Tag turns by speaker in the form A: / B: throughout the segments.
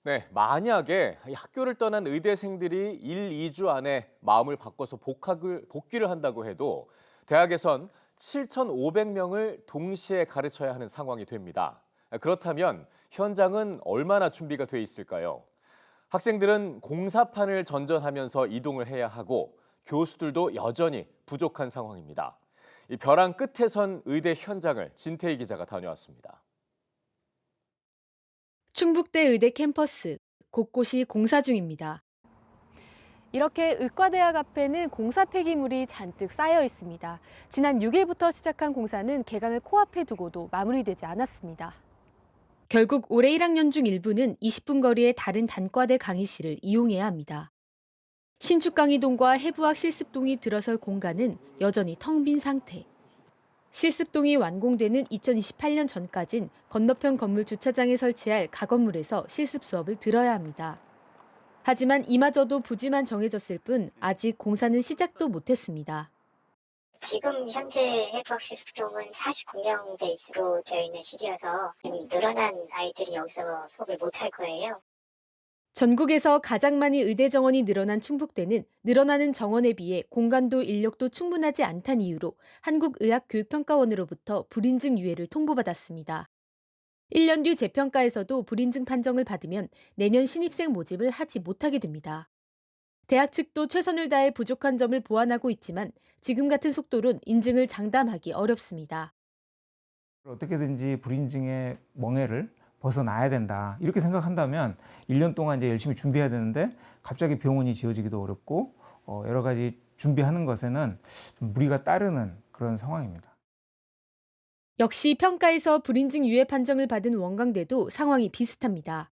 A: 네, 만약에 이 학교를 떠난 의대생들이 1, 2주 안에 마음을 바꿔서 복귀를 한다고 해도 대학에선 7,500명을 동시에 가르쳐야 하는 상황이 됩니다. 그렇다면 현장은 얼마나 준비가 돼 있을까요? 학생들은 공사판을 전전하면서 이동을 해야 하고 교수들도 여전히 부족한 상황입니다. 이 벼랑 끝에 선 의대 현장을 진태희 기자가 다녀왔습니다.
B: 충북대 의대 캠퍼스, 곳곳이 공사 중입니다. 이렇게 의과대학 앞에는 공사 폐기물이 잔뜩 쌓여 있습니다. 지난 6일부터 시작한 공사는 개강을 코앞에 두고도 마무리되지 않았습니다. 결국 올해 1학년 중 일부는 20분 거리의 다른 단과대 강의실을 이용해야 합니다. 신축강의동과 해부학 실습동이 들어설 공간은 여전히 텅 빈 상태. 실습동이 완공되는 2028년 전까진 건너편 건물 주차장에 설치할 가건물에서 실습 수업을 들어야 합니다. 하지만 이마저도 부지만 정해졌을 뿐 아직 공사는 시작도 못했습니다.
C: 지금 현재 해부학 실습동은 49명 베이스로 되어 있는 실이어서 늘어난 아이들이 여기서 수업을 못할 거예요.
B: 전국에서 가장 많이 의대 정원이 늘어난 충북대는 늘어나는 정원에 비해 공간도 인력도 충분하지 않다는 이유로 한국의학교육평가원으로부터 불인증 유예를 통보받았습니다. 1년 뒤 재평가에서도 불인증 판정을 받으면 내년 신입생 모집을 하지 못하게 됩니다. 대학 측도 최선을 다해 부족한 점을 보완하고 있지만 지금 같은 속도론 인증을 장담하기 어렵습니다.
D: 어떻게든지 불인증의 멍에를 벗어나야 된다. 이렇게 생각한다면 1년 동안 이제 열심히 준비해야 되는데 갑자기 병원이 지어지기도 어렵고 여러 가지 준비하는 것에는 좀 무리가 따르는 그런 상황입니다.
B: 역시 평가에서 불인증 유예 판정을 받은 원광대도 상황이 비슷합니다.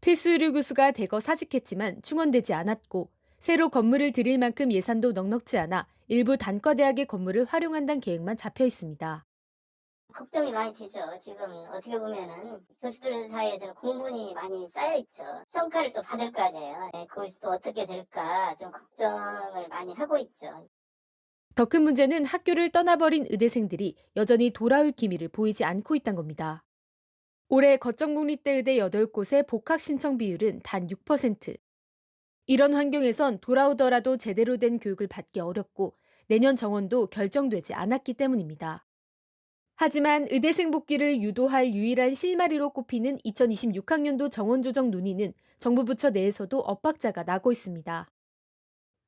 B: 필수 의료 교수가 대거 사직했지만 충원되지 않았고 새로 건물을 들일 만큼 예산도 넉넉지 않아 일부 단과대학의 건물을 활용한다는 계획만 잡혀 있습니다.
C: 걱정이 많이 되죠. 지금 어떻게 보면은 교수들 사이에서는 공분이 많이 쌓여 있죠. 평가를 또 받을 거 아니에요. 거기서 또 어떻게 될까 좀 걱정을 많이 하고 있죠.
B: 더 큰 문제는 학교를 떠나버린 의대생들이 여전히 돌아올 기미를 보이지 않고 있다는 겁니다. 올해 거점국립대 의대 8곳의 복학 신청 비율은 단 6%. 이런 환경에선 돌아오더라도 제대로 된 교육을 받기 어렵고 내년 정원도 결정되지 않았기 때문입니다. 하지만 의대생 복귀를 유도할 유일한 실마리로 꼽히는 2026학년도 정원 조정 논의는 정부 부처 내에서도 엇박자가 나고 있습니다.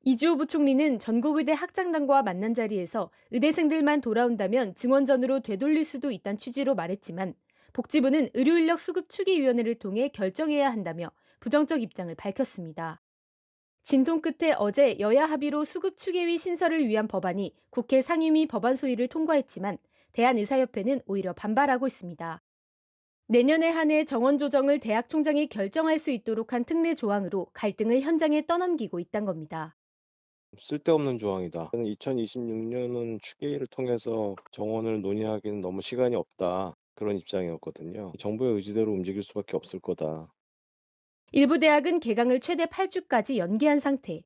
B: 이주호 부총리는 전국의대 학장단과 만난 자리에서 의대생들만 돌아온다면 증원전으로 되돌릴 수도 있다는 취지로 말했지만 복지부는 의료인력 수급 추기위원회를 통해 결정해야 한다며 부정적 입장을 밝혔습니다. 진통 끝에 어제 여야 합의로 수급 추계위 신설을 위한 법안이 국회 상임위 법안 소위를 통과했지만 대한의사협회는 오히려 반발하고 있습니다. 내년에 한해 정원 조정을 대학 총장이 결정할 수 있도록 한 특례 조항으로 갈등을 현장에 떠넘기고 있다는 겁니다.
E: 쓸데없는 조항이다. 2026년은 추계위를 통해서 정원을 논의하기는 너무 시간이 없다. 그런 입장이었거든요. 정부의 의지대로 움직일 수밖에 없을 거다.
B: 일부 대학은 개강을 최대 8주까지 연기한 상태.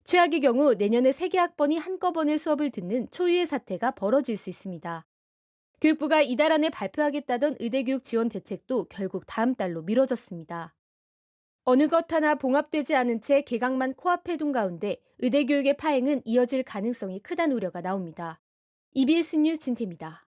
B: 최악의 경우 내년에 3개 학번이 한꺼번에 수업을 듣는 초유의 사태가 벌어질 수 있습니다. 교육부가 이달 안에 발표하겠다던 의대교육 지원 대책도 결국 다음 달로 미뤄졌습니다. 어느 것 하나 봉합되지 않은 채 개강만 코앞에 둔 가운데 의대교육의 파행은 이어질 가능성이 크다는 우려가 나옵니다. EBS 뉴스 진태입니다.